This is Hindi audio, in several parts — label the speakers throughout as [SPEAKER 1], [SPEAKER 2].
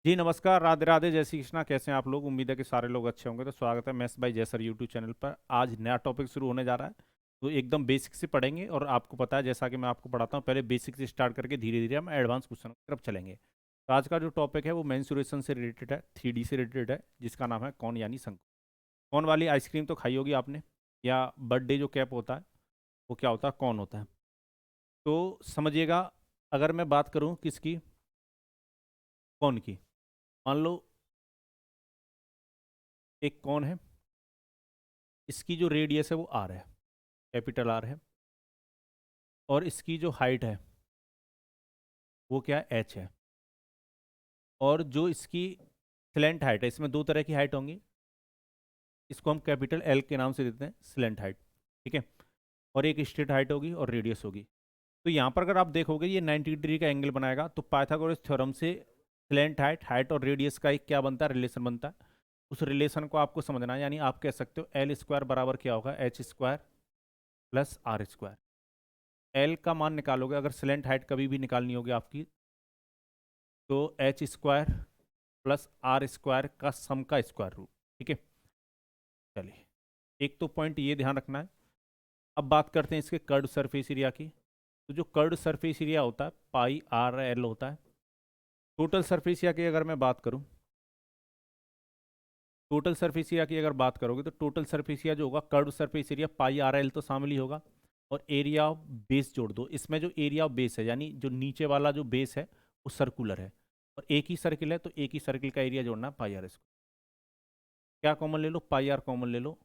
[SPEAKER 1] जी नमस्कार, राधे राधे, जय श्री कृष्णा। कैसे हैं आप लोग? उम्मीद है कि सारे लोग अच्छे होंगे। तो स्वागत है मैथ्स बाय जय सर यूट्यूब चैनल पर। आज नया टॉपिक शुरू होने जा रहा है। तो एकदम बेसिक से पढ़ेंगे और आपको पता है जैसा कि मैं आपको पढ़ाता हूँ, पहले बेसिक से स्टार्ट करके धीरे धीरे हम एडवांस क्वेश्चन की तरफ चलेंगे। तो आज का जो टॉपिक है वो मेंसुरेशन से रिलेटेड है, 3D से रिलेटेड है, जिसका नाम है कौन यानी शंकु। कौन वाली आइसक्रीम तो खाई होगी आपने, या बर्थडे जो कैप होता है वो क्या होता है, कौन होता है। तो समझिएगा, अगर मैं बात करूँ किसकी, कौन की, मान लो एक कौन है, इसकी जो रेडियस है वो आर है, कैपिटल आर है, और इसकी जो हाइट है वो क्या है, एच है। और जो इसकी स्लेंट हाइट है, इसमें दो तरह की हाइट होंगी, इसको हम कैपिटल एल के नाम से देते हैं, स्लेंट हाइट, ठीक है। और एक स्ट्रेट हाइट होगी और रेडियस होगी। तो यहाँ पर अगर आप देखोगे ये 90 डिग्री का एंगल बनाएगा, तो पाइथागोरस थ्योरम से स्लेंट हाइट, हाइट और रेडियस का एक क्या बनता है, रिलेशन बनता है। उस रिलेशन को आपको समझना है, यानी आप कह सकते हो एल स्क्वायर बराबर क्या होगा, H square plus R square. L का मान निकालोगे, अगर स्लेंट हाइट कभी भी निकालनी होगी आपकी, तो H square plus R square का सम का स्क्वायर रूट, ठीक है। चलिए, एक तो पॉइंट ये ध्यान रखना है। अब बात करते हैं इसके कर्ड सरफेस एरिया की। तो जो कर्ड सरफेस एरिया होता है पाई आर एल होता है। टोटल सरफेस एरिया की अगर मैं बात करूं, टोटल सरफेस एरिया की अगर बात करोगे तो टोटल सरफेस एरिया जो होगा curve surface area pi R L तो शामिल ही होगा, और एरिया ऑफ बेस जोड़ दो। इसमें जो एरिया ऑफ बेस है, यानी जो नीचे वाला जो बेस है वो सर्कुलर है, और एक ही सर्किल है, तो एक ही सर्किल का एरिया जोड़ना पाई आर स्क्वायर। क्या कॉमन ले लो, पाई आर कॉमन ले लो,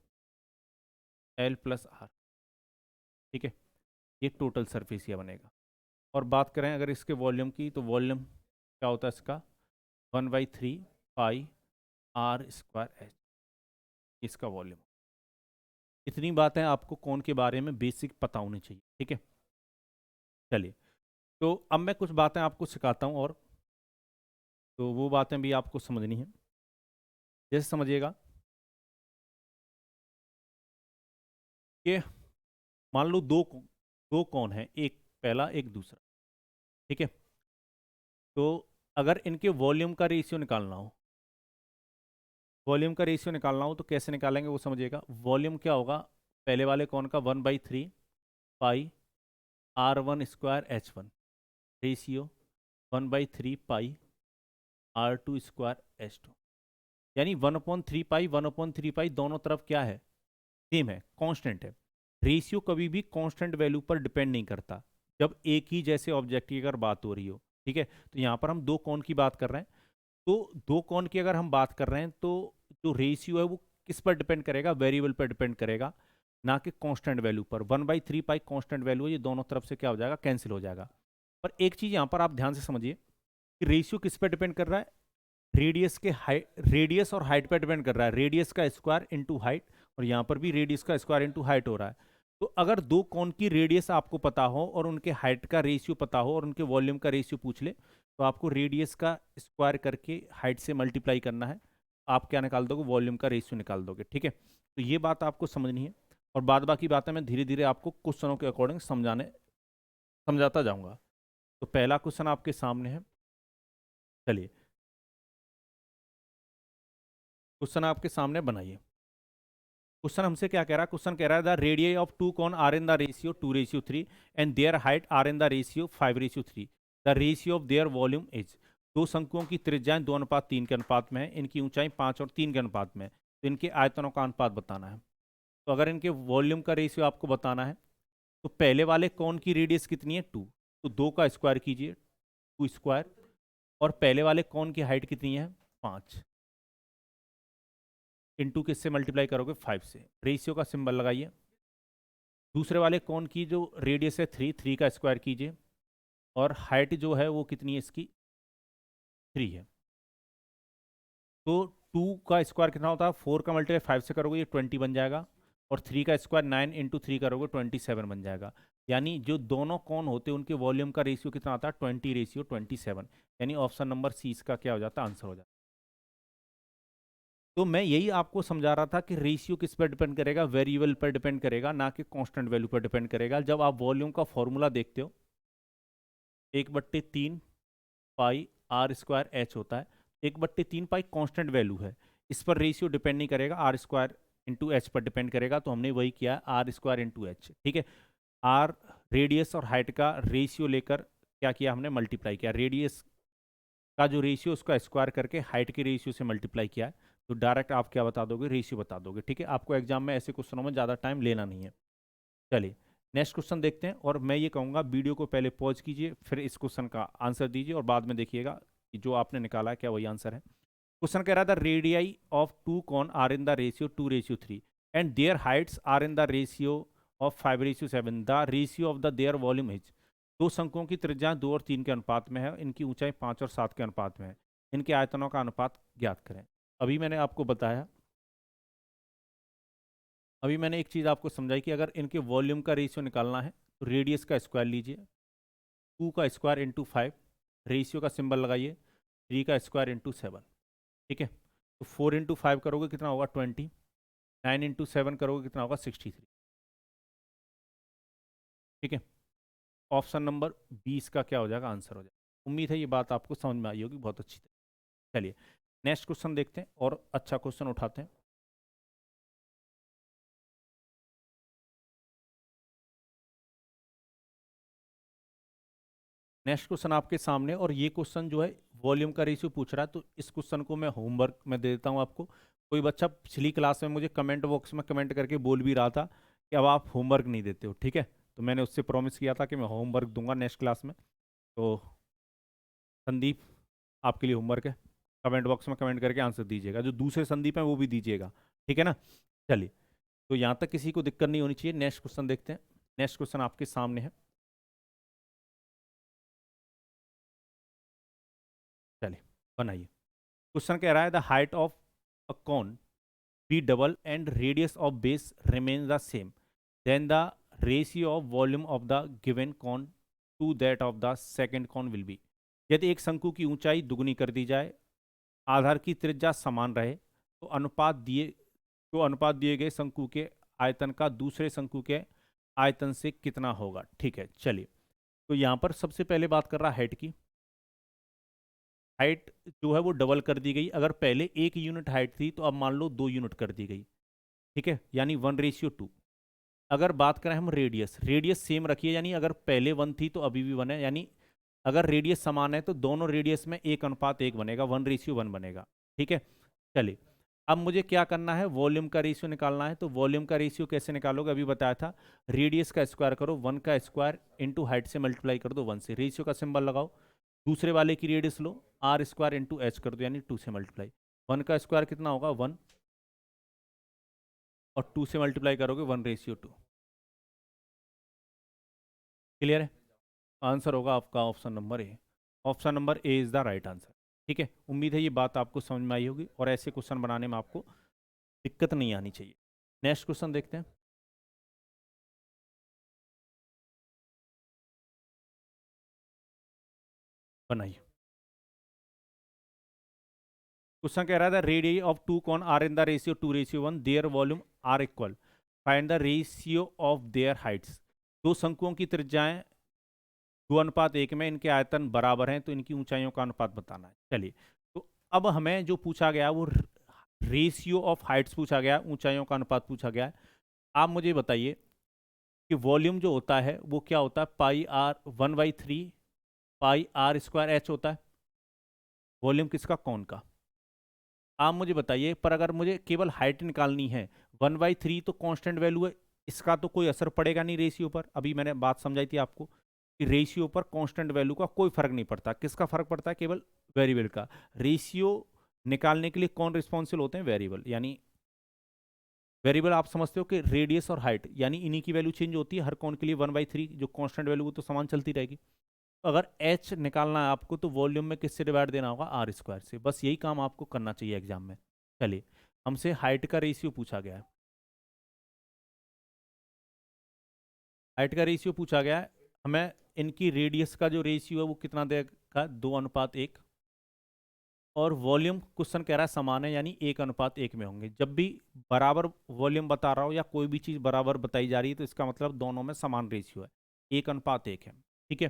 [SPEAKER 1] एल प्लस आर, ठीक है। ये टोटल सरफेस एरिया बनेगा। और बात करें अगर इसके वॉल्यूम की, तो वॉल्यूम क्या होता है इसका, 1/3 पाई आर स्क्वायर एच, इसका वॉल्यूम। इतनी बातें आपको कौन के बारे में बेसिक पता होनी चाहिए, ठीक है। चलिए, तो अब मैं कुछ बातें आपको सिखाता हूँ, और तो वो बातें भी आपको समझनी है। जैसे समझिएगा कि मान लो दो कौन है, एक पहला एक दूसरा, ठीक है। तो अगर इनके वॉल्यूम का रेशियो निकालना हो, वॉल्यूम का रेशियो निकालना हो तो कैसे निकालेंगे वो समझिएगा। वॉल्यूम क्या होगा, पहले वाले कौन का 1/3 पाई R1 स्क्वायर H1, रेशियो 1/3 पाई R2 स्क्वायर H2। यानी 1/3 पाई 1/3 पाई दोनों तरफ क्या है, सेम है, कांस्टेंट है। रेशियो कभी भी कांस्टेंट वैल्यू पर डिपेंड नहीं करता जब एक ही जैसे ऑब्जेक्ट की अगर बात हो रही हो, ठीक है। तो यहाँ पर हम दो कौन की बात कर रहे हैं, तो दो कौन की अगर हम बात कर रहे हैं, तो जो रेशियो है वो किस पर डिपेंड करेगा, वेरिएबल पर डिपेंड करेगा, ना कि कांस्टेंट वैल्यू पर। 1/3 पाई कांस्टेंट वैल्यू है, ये दोनों तरफ से क्या हो जाएगा, कैंसिल हो जाएगा। पर एक चीज यहाँ पर आप ध्यान से समझिए कि रेशियो किस पर डिपेंड कर रहा है, रेडियस के हाइट, रेडियस और हाइट पर डिपेंड कर रहा है, रेडियस का स्क्वायर इंटू हाइट, और यहाँ पर भी रेडियस का स्क्वायर इंटू हाइट हो रहा है। तो अगर दो कोण की रेडियस आपको पता हो और उनके हाइट का रेशियो पता हो और उनके वॉल्यूम का रेशियो पूछ ले, तो आपको रेडियस का स्क्वायर करके हाइट से मल्टीप्लाई करना है, आप क्या निकाल दोगे, वॉल्यूम का रेशियो निकाल दोगे, ठीक है। तो ये बात आपको समझनी है, और बाद बाकी बातें मैं धीरे धीरे आपको क्वेश्चनों के अकॉर्डिंग समझाता जाऊंगा। तो पहला क्वेश्चन आपके सामने है। चलिए, क्वेश्चन आपके सामने बनाइए। क्वेश्चन हमसे क्या कह रहा है, क्वेश्चन कह रहा है the radius of two cone are in the ratio 2/3 and their height are in the ratio 5/3। The ratio of their volume is. दो शंकुओं की त्रिज्याएं 2:3 के अनुपात में है, इनकी ऊंचाई 5 और 3 के अनुपात में है, तो इनके आयतनों का अनुपात बताना है। तो अगर इनके वॉल्यूम का रेशियो आपको बताना है, तो पहले वाले कौन की रेडियस कितनी है, 2, तो 2 का स्क्वायर कीजिए, 2 स्क्वायर, और पहले वाले कौन की हाइट कितनी है, 5, इंटू किससे मल्टीप्लाई करोगे, 5 से, रेशियो का सिंबल लगाइए। दूसरे वाले कौन की जो रेडियस है 3, 3 का स्क्वायर कीजिए, और हाइट जो है वो कितनी है इसकी, 3 है। तो 2 का स्क्वायर कितना होता है, 4 का मल्टीप्लाई 5 से करोगे ये 20 बन जाएगा, और 3 का स्क्वायर 9 इंटू 3 करोगे 27 बन जाएगा। यानी जो दोनों कौन होते हैं उनके वॉल्यूम का रेशियो कितना आता है, 20/27। यानी ऑप्शन नंबर सी इसका क्या हो जाता है, आंसर हो जाता है। तो मैं यही आपको समझा रहा था कि रेशियो किस पर डिपेंड करेगा, वेरिएबल पर डिपेंड करेगा, ना कि कांस्टेंट वैल्यू पर डिपेंड करेगा। जब आप वॉल्यूम का फॉर्मूला देखते हो, 1/3 पाई R स्क्वायर H होता है, 1/3 पाई कांस्टेंट वैल्यू है, इस पर रेशियो डिपेंड नहीं करेगा, आर स्क्वायर इंटू एच पर डिपेंड करेगा, तो हमने वही किया, आर स्क्वायर इंटू एच। ठीक है, आर रेडियस और हाइट का रेशियो लेकर क्या किया हमने, मल्टीप्लाई किया, रेडियस का जो रेशियो उसका स्क्वायर करके हाइट के रेशियो से मल्टीप्लाई किया है, तो डायरेक्ट आप क्या बता दोगे, रेशियो बता दोगे। ठीक है, आपको एग्जाम में ऐसे क्वेश्चनों में ज़्यादा टाइम लेना नहीं है। चलिए नेक्स्ट क्वेश्चन देखते हैं, और मैं ये कहूँगा वीडियो को पहले पॉज कीजिए, फिर इस क्वेश्चन का आंसर दीजिए, और बाद में देखिएगा कि जो आपने निकाला है क्या वही आंसर है। क्वेश्चन कह रहा था radii of two cone are in the ratio 2:3 and their heights are in the ratio of 5:7, the ratio of the their volume is. दो शंकुओं की त्रिज्या 2 और 3 के अनुपात में है, इनकी ऊंचाई 5 और 7 के अनुपात में है, इनके आयतनों का अनुपात ज्ञात करें। अभी मैंने आपको बताया, अभी मैंने एक चीज़ आपको समझाई कि अगर इनके वॉल्यूम का रेशियो निकालना है तो रेडियस का स्क्वायर लीजिए, 2 का स्क्वायर इंटू 5, रेशियो का सिंबल लगाइए, 3 का स्क्वायर इंटू 7। ठीक है, तो 4 इंटू 5 करोगे कितना होगा 20, 9 इंटू 7 करोगे कितना होगा 63। ठीक है, ऑप्शन नंबर 20 का क्या हो जाएगा, आंसर हो जाएगा। उम्मीद है ये बात आपको समझ में आई होगी बहुत अच्छी तरह। चलिए नेक्स्ट क्वेश्चन देखते हैं, और अच्छा क्वेश्चन उठाते हैं। नेक्स्ट क्वेश्चन आपके सामने, और ये क्वेश्चन जो है वॉल्यूम का रेशियो पूछ रहा है, तो इस क्वेश्चन को मैं होमवर्क में दे देता हूँ आपको। कोई बच्चा पिछली क्लास में मुझे कमेंट बॉक्स में कमेंट करके बोल भी रहा था कि अब आप होमवर्क नहीं देते हो। ठीक है, तो मैंने उससे प्रॉमिस किया था कि मैं होमवर्क दूंगा नेक्स्ट क्लास में। तो संदीप, आपके लिए होमवर्क है, कमेंट बॉक्स में कमेंट करके आंसर दीजिएगा, जो दूसरे संदीप हैं वो भी दीजिएगा। ठीक है ना, चलिए, तो यहाँ तक किसी को दिक्कत नहीं होनी चाहिए। नेक्स्ट क्वेश्चन देखते हैं। नेक्स्ट क्वेश्चन आपके सामने है, चलिए बनाइए। क्वेश्चन कह रहा है the height of a cone be double and radius of base remain the same, then the ratio of volume of the given cone to that of the second cone will be. यदि एक शंकु की ऊंचाई दुगुनी कर दी जाए, आधार की त्रिज्या समान रहे, तो अनुपात दिए गए शंकु के आयतन का दूसरे शंकु के आयतन से कितना होगा। ठीक है, चलिए, तो यहाँ पर सबसे पहले बात कर रहा है हाइट की। हाइट जो है वो डबल कर दी गई, अगर पहले 1 यूनिट हाइट थी तो अब मान लो 2 यूनिट कर दी गई। ठीक है, यानी 1:2। अगर बात करें हम रेडियस, रेडियस सेम रखिए, यानी अगर पहले 1 थी तो अभी भी 1 है, यानी अगर रेडियस समान है तो दोनों रेडियस में 1:1 बनेगा, 1:1 बनेगा। ठीक है, चलिए, अब मुझे क्या करना है, वॉल्यूम का रेशियो निकालना है। तो वॉल्यूम का रेशियो कैसे निकालोगे, अभी बताया था, रेडियस का स्क्वायर करो, 1 का स्क्वायर इंटू हाइट से मल्टीप्लाई कर दो 1 से, रेशियो का सिंबल लगाओ, दूसरे वाले की रेडियस लो, आर स्क्वायर इंटू एच कर दो, यानी 2 से मल्टीप्लाई। 1 का स्क्वायर कितना होगा 1, और 2 से मल्टीप्लाई करोगे 1:2। क्लियर है, आंसर होगा आपका option number A. Option number A is the right answer. ठीक है, उम्मीद है ये बात आपको समझ में आई होगी, और ऐसे क्वेश्चन बनाने में आपको दिक्कत नहीं आनी चाहिए। नेक्स्ट क्वेश्चन देखते हैं, बनाइए। क्वेश्चन कह रहा था radius of two cone are in the ratio 2:1, their volume are equal, find the ratio of their heights. दो शंकुओं की त्रिज्याएं 2:1 में, इनके आयतन बराबर हैं, तो इनकी ऊंचाइयों का अनुपात बताना है। चलिए, तो अब हमें जो पूछा गया वो रेशियो ऑफ हाइट्स पूछा गया, ऊंचाइयों का अनुपात पूछा गया है। आप मुझे बताइए कि वॉल्यूम जो होता है वो क्या होता है, pi r 1/3 pi r square h होता है, वॉल्यूम किसका, कौन का। आप मुझे बताइए, पर अगर मुझे केवल हाइट निकालनी है, 1/3 तो कांस्टेंट वैल्यू है, इसका तो कोई असर पड़ेगा नहीं रेशियो पर। अभी मैंने बात समझाई थी आपको कि रेशियो पर कांस्टेंट वैल्यू का कोई फर्क नहीं पड़ता, किसका फर्क पड़ता है, केवल वेरिएबल का। रेशियो निकालने के लिए कौन रिस्पॉन्सिबल होते हैं, वेरिएबल। यानी वेरिएबल आप समझते हो कि रेडियस और हाइट, यानी इन्हीं की वैल्यू चेंज होती है हर कौन के लिए, 1/3 जो कांस्टेंट वैल्यू वो तो समान चलती रहेगी। तो अगर एच निकालना है आपको, तो वॉल्यूम में किससे डिवाइड देना होगा, आर स्क्वायर से। बस यही काम आपको करना चाहिए एग्जाम में। चलिए, हमसे हाइट का रेशियो पूछा गया है, हाइट का रेशियो पूछा गया है, हमें इनकी रेडियस का जो रेशियो है वो कितना देगा, 2:1, और वॉल्यूम क्वेश्चन कह रहा है समान है, यानी 1:1 में होंगे। जब भी बराबर वॉल्यूम बता रहा हो या कोई भी चीज़ बराबर बताई जा रही है, तो इसका मतलब दोनों में समान रेशियो है, 1:1 है। ठीक है,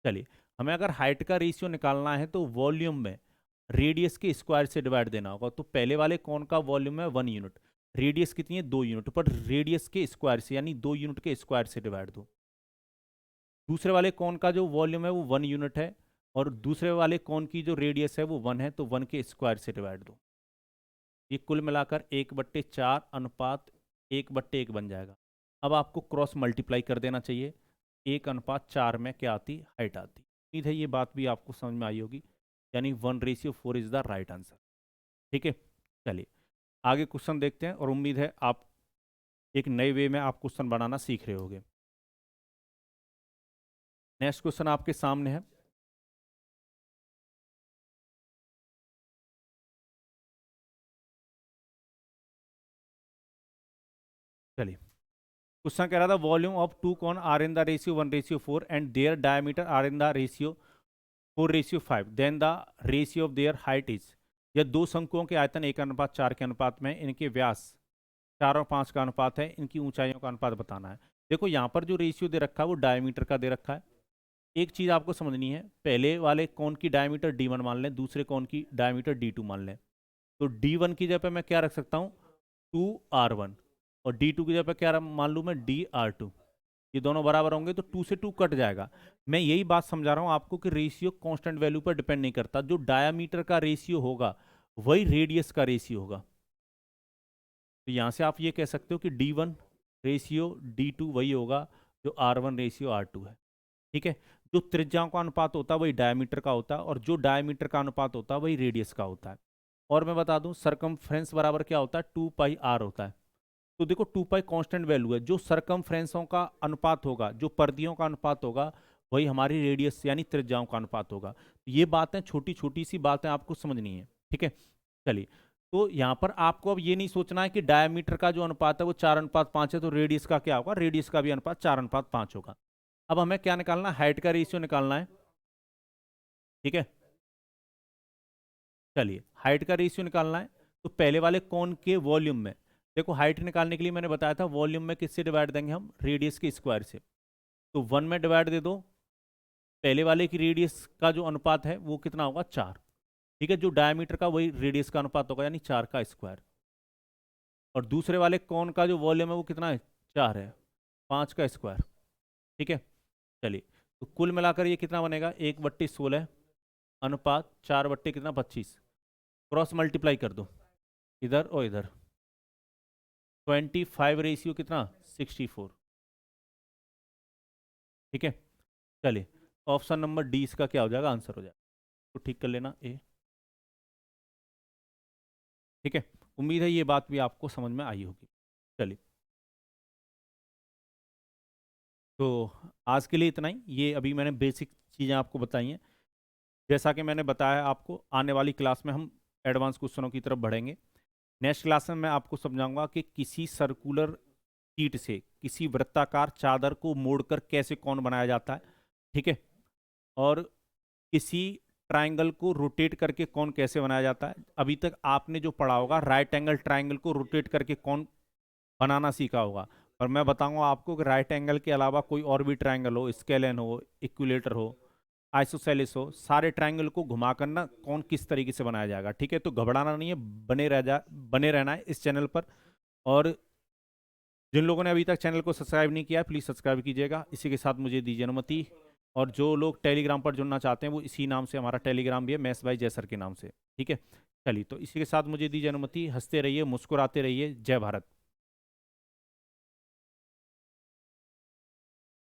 [SPEAKER 1] चलिए, हमें अगर हाइट का रेशियो निकालना है तो वॉल्यूम में रेडियस के स्क्वायर से डिवाइड देना होगा। तो पहले वाले कौन का वॉल्यूम है 1 यूनिट, रेडियस कितनी है 2 यूनिट, पर रेडियस के स्क्वायर से यानी 2 यूनिट के स्क्वायर से डिवाइड दो। दूसरे वाले कौन का जो वॉल्यूम है वो 1 यूनिट है और दूसरे वाले कौन की जो रेडियस है वो 1 है, तो 1 के स्क्वायर से डिवाइड दो। ये कुल मिलाकर 1/4 अनुपात 1/1 बन जाएगा। अब आपको क्रॉस मल्टीप्लाई कर देना चाहिए, 1/4 में क्या आती, हाइट आती। उम्मीद है ये बात भी आपको समझ में आई होगी, यानी 1:4 इज द राइट आंसर। ठीक है, चलिए आगे क्वेश्चन देखते हैं और उम्मीद है आप एक नए वे में आप क्वेश्चन बनाना सीख रहे होगे। नेक्स्ट क्वेश्चन आपके सामने है। चलिए क्वेश्चन कह रहा था volume of two cone are in the ratio 1:4 and their diameter are in the ratio 4:5, then the ratio of their height is. यह दो शंकुओं के आयतन 1:4 के अनुपात में, इनके व्यास 4 और 5 का अनुपात है, इनकी ऊंचाइयों का अनुपात बताना है। देखो यहाँ पर जो रेशियो दे रखा है वो डायमीटर का दे रखा है। एक चीज़ आपको समझनी है, पहले वाले कौन की डायमीटर D1 मान लें, दूसरे कौन की डायमीटर D2 मान लें। तो D1 की जगह पे मैं क्या रख सकता हूँ 2R1 और D2 की जगह पे क्या मान लूँ मैं DR2। ये दोनों बराबर होंगे तो 2 से 2 कट जाएगा। मैं यही बात समझा रहा हूँ आपको कि रेशियो कांस्टेंट वैल्यू पर डिपेंड नहीं करता, जो डायामीटर का रेशियो होगा वही रेडियस का रेशियो होगा। तो यहाँ से आप ये कह सकते हो कि D1 रेशियो D2 वही होगा जो R1 रेशियो R2 है। ठीक है, जो त्रिज्याओं का अनुपात होता है वही डायमीटर का होता है और जो डायमीटर का अनुपात होता है वही रेडियस का होता है। और मैं बता दूं सरकमफ्रेंस बराबर क्या होता है 2πr होता है। तो देखो 2π कांस्टेंट वैल्यू है, जो सरकमफ्रेंसों का अनुपात होगा, जो परिधियों का अनुपात होगा वही हमारी रेडियस यानी त्रिज्याओं का अनुपात होगा। ये बातें छोटी छोटी सी बातें आपको समझनी है। ठीक है, चलिए तो यहाँ पर आपको अब ये नहीं सोचना है कि डायमीटर का जो अनुपात है वो 4:5 है तो रेडियस का क्या होगा, रेडियस का भी अनुपात 4:5 होगा। अब हमें क्या निकालना है, हाइट का रेशियो निकालना है। ठीक है, चलिए हाइट का रेशियो निकालना है। तो पहले वाले कौन के वॉल्यूम में, देखो हाइट निकालने के लिए मैंने बताया था वॉल्यूम में किससे डिवाइड देंगे हम, रेडियस के स्क्वायर से। तो 1 में डिवाइड दे दो, पहले वाले की रेडियस का जो अनुपात है वो कितना होगा 4। ठीक है, जो डायमीटर का वही रेडियस का अनुपात होगा यानी 4 का स्क्वायर। और दूसरे वाले कौन का जो वॉल्यूम है वो कितना है 4 है, 5 का स्क्वायर। ठीक है, चलिए तो कुल मिलाकर ये कितना बनेगा 1/16 अनुपात 4 कितना 25। क्रॉस मल्टीप्लाई कर दो इधर और इधर, 25 रेशियो कितना 64। ठीक है, चलिए ऑप्शन नंबर डी इसका क्या हो जाएगा, आंसर हो जाएगा। तो ठीक कर लेना ए। ठीक है, उम्मीद है ये बात भी आपको समझ में आई होगी। चलिए तो आज के लिए इतना ही, ये अभी मैंने बेसिक चीज़ें आपको बताई हैं। जैसा कि मैंने बताया आपको, आने वाली क्लास में हम एडवांस क्वेश्चनों की तरफ बढ़ेंगे। नेक्स्ट क्लास में मैं आपको समझाऊंगा कि किसी सर्कुलर शीट से किसी वृत्ताकार चादर को मोड़कर कैसे कौन बनाया जाता है। ठीक है, और किसी ट्रायंगल को रोटेट करके कौन कैसे बनाया जाता है। अभी तक आपने जो पढ़ा होगा राइट एंगल ट्रायंगल को रोटेट करके कौन बनाना सीखा होगा, पर मैं बताऊंगा आपको कि राइट एंगल के अलावा कोई और भी ट्रायंगल हो, स्केलेन हो, इक्विलेटर हो, आइसोसेलिस हो, सारे ट्रायंगल को घुमा कर ना कौन किस तरीके से बनाया जाएगा। ठीक है, तो घबराना नहीं है, बने रहना है इस चैनल पर। और जिन लोगों ने अभी तक चैनल को सब्सक्राइब नहीं किया प्लीज़ सब्सक्राइब कीजिएगा। इसी के साथ मुझे दीजिए अनुमति। और जो लोग टेलीग्राम पर जुड़ना चाहते हैं वो इसी नाम से, हमारा टेलीग्राम भी है मैथ्स बाय जय सर के नाम से। ठीक है, चलिए तो इसी के साथ मुझे दीजिए अनुमति। हंसते रहिए, मुस्कुराते रहिए। जय भारत।